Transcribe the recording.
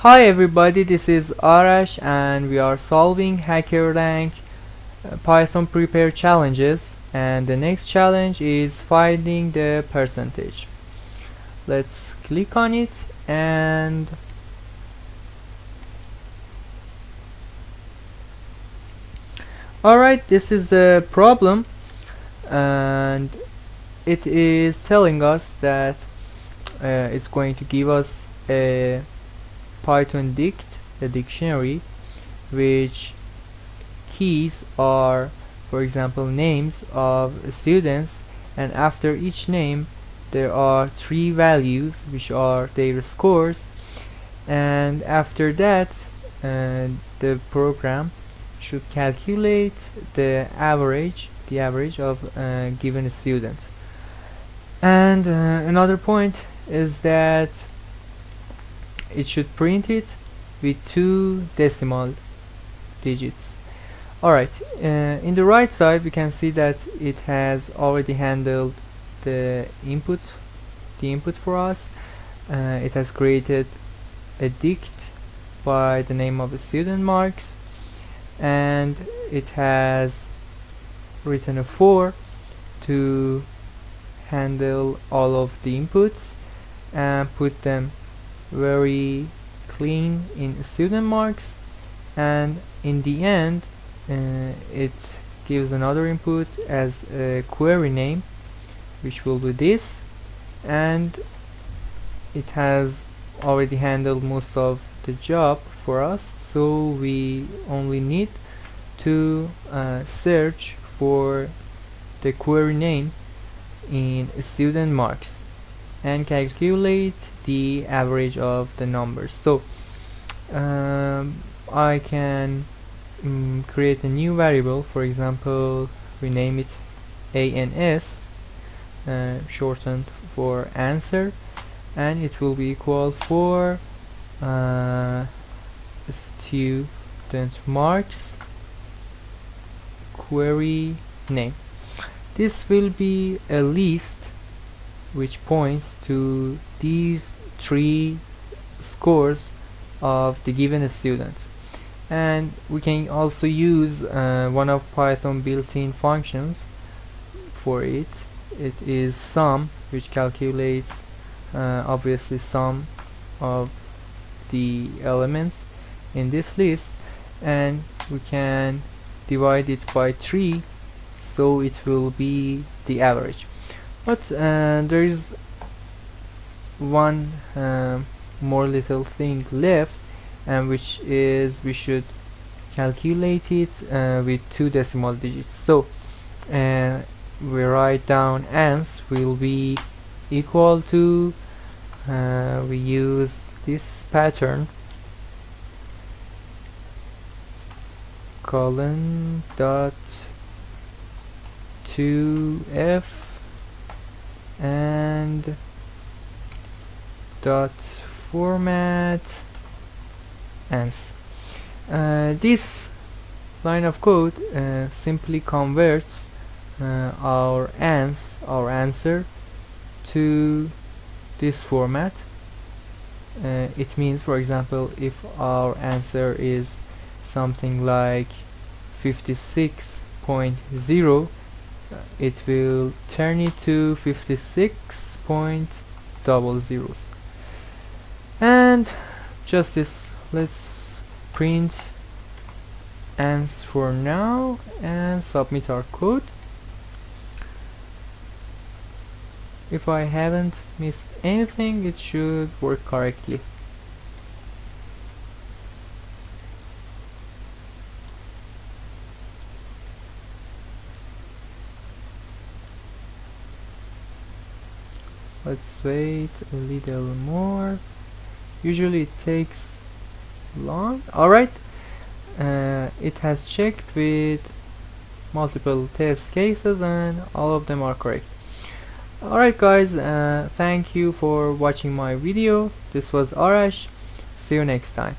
Hi everybody, this is Arash and we are solving HackerRank Python prepare challenges, and the next challenge is finding the percentage. Let's click on it, and alright, this is the problem, and it is telling us that it's going to give us a Python a dictionary, which keys are, for example, names of students, and after each name there are 3 values which are their scores, and after that the program should calculate the average of given student. And another point is that it should print it with 2 decimal digits. Alright, in the right side we can see that it has already handled the input for us. It has created a dict by the name of the student marks, and it has written a for to handle all of the inputs and put them very clean in student marks, and in the end it gives another input as a query name, which will be this, and it has already handled most of the job for us, so we only need to search for the query name in student marks and calculate the average of the numbers. So I can create a new variable. For example, we name it ans, shortened for answer, and it will be equal for student marks query name. This will be a list which points to these 3 scores of the given student, and we can also use one of Python built-in functions for it. It is sum, which calculates obviously sum of the elements in this list, and we can divide it by 3, so it will be the average. But there is one more little thing left, and which is we should calculate it with 2 decimal digits. So we write down ans will be equal to, we use this pattern, colon dot 2f and dot format ans. This line of code simply converts our answer to this format. It means, for example, if our answer is something like 56.0, it will turn it to 56.00. And just this, let's print ans for now and submit our code. If I haven't missed anything, it should work correctly. Let's wait a little more. Usually it takes long. Alright, it has checked with multiple test cases and all of them are correct. Alright guys, thank you for watching my video. This was Arash. See you next time.